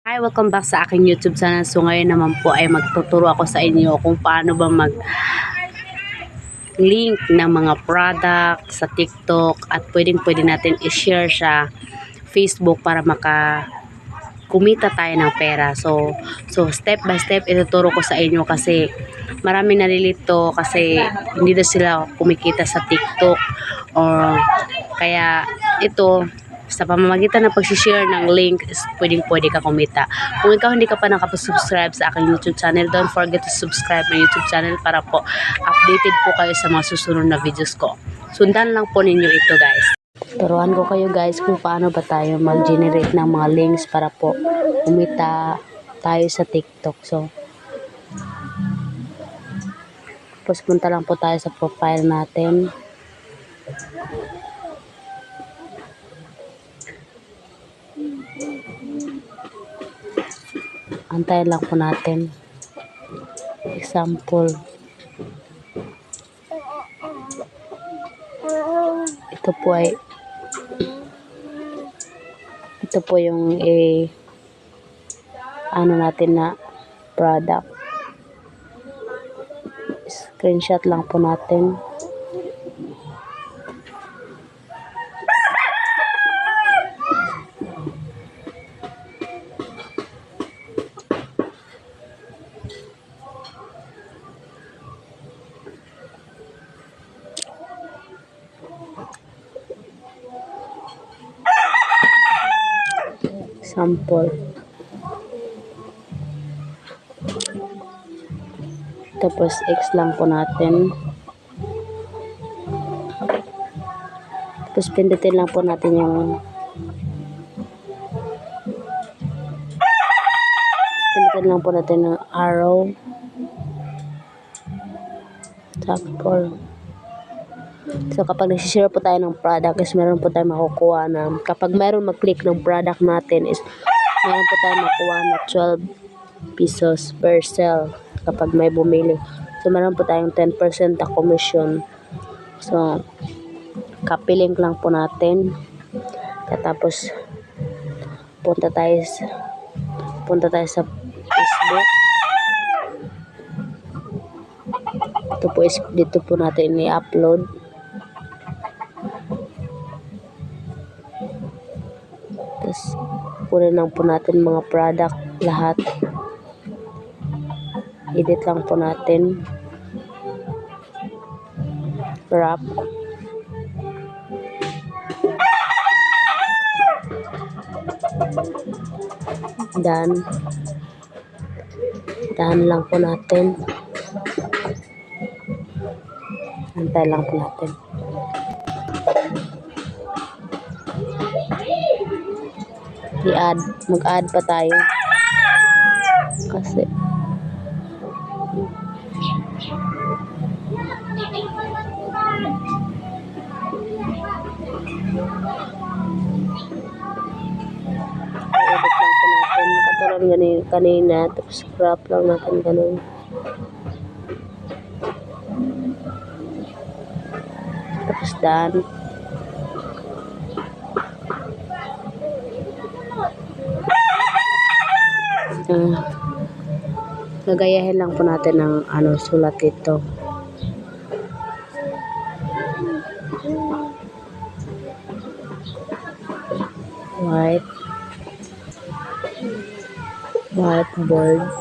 Hi, welcome back sa aking YouTube channel. So ngayon naman po ay magtuturo ako sa inyo kung paano ba mag-link ng mga product sa TikTok at pwede natin i-share sa Facebook para kumita tayo ng pera. So step by step ituturo ko sa inyo kasi maraming nalilito kasi hindi na sila kumikita sa TikTok or kaya ito sa pamamagitan ng pag-share ng link is pwede ka kumita. Kung ikaw hindi ka pa nakapag-subscribe sa aking YouTube channel, don't forget to subscribe my YouTube channel para po updated po kayo sa mga susunod na videos ko. Sundan lang po ninyo ito, guys. Turuan ko kayo guys kung paano ba tayo mag-generate ng mga links para po kumita tayo sa TikTok. So, tapos punta lang po tayo sa profile natin. Antayin lang po natin. Example. Ito po yung ano natin na product. Screenshot lang po natin. Sample. Tapos X lang po natin. Tapos pindutin lang po natin yung arrow. Sample. So kapag nag-share po tayo ng product is meron po tayong makukuha na kapag meron mag-click ng product natin is meron po tayong makukuha na 12 pesos per sale kapag may bumili. So meron po tayong 10% na commission. So copy link lang po natin. Tapos punta tayo sa Facebook. Dito po natin i-upload. Tapos kunin lang po natin mga product lahat. Edit lang po natin. Wrap. Daan lang po natin. Antay lang po natin. Mag-add pa tayo. Kasi edit lang po natin. Katulad kanina. Tapos scrap lang natin ganun. Tapos done. Gagayahin lang po natin ng sulat ito. Whiteboard.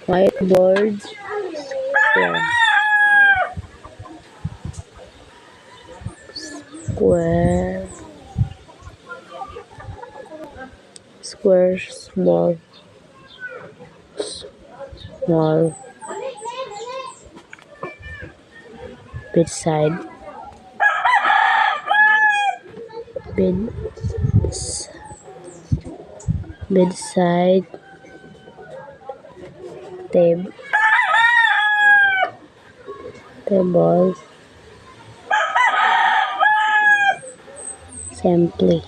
Whiteboard. Square. Small. Bedside. Table. Simply.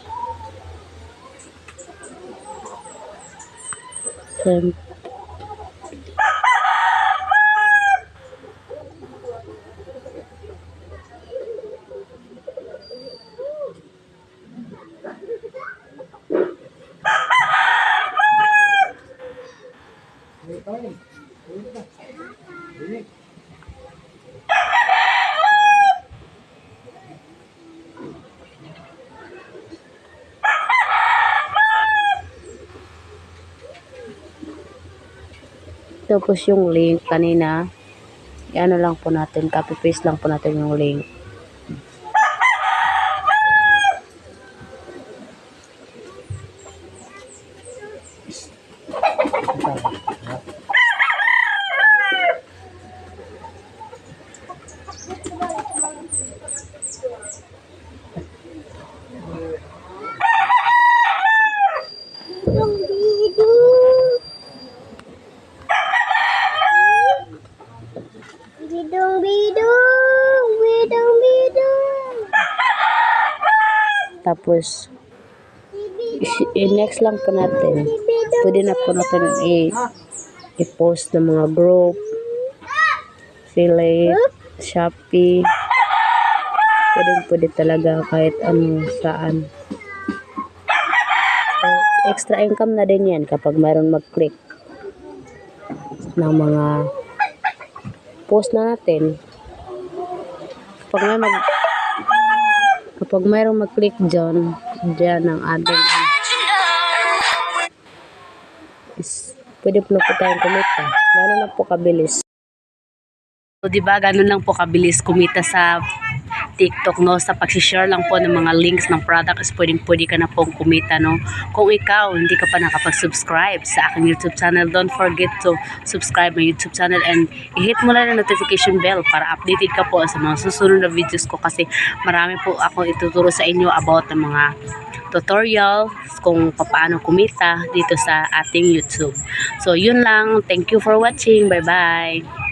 Tapos yung link kanina, i-ano lang po natin, copy paste lang po natin yung link. Tapos i-next lang po natin. Pwede na po natin i-post ng mga group, affiliate, Shopee. Pwede talaga kahit ano saan. So, extra income na din yan kapag mayroon mag-click ng mga post na natin. Kapag mayroong mag-click dyan ang ating pwede po na po tayong kumita. Gano'n lang po kabilis. So, diba, gano'n lang po kabilis kumita sa TikTok, no? Sa pag-share lang po ng mga links ng product is pwede ka na pong kumita, no? Kung ikaw hindi ka pa nakapag-subscribe sa aking YouTube channel, don't forget to subscribe my YouTube channel and i-hit mo lang ang notification bell para updated ka po sa mga susunod na videos ko, kasi marami po ako ituturo sa inyo about ng mga tutorial kung paano kumita dito sa ating YouTube. So, yun lang. Thank you for watching. Bye-bye.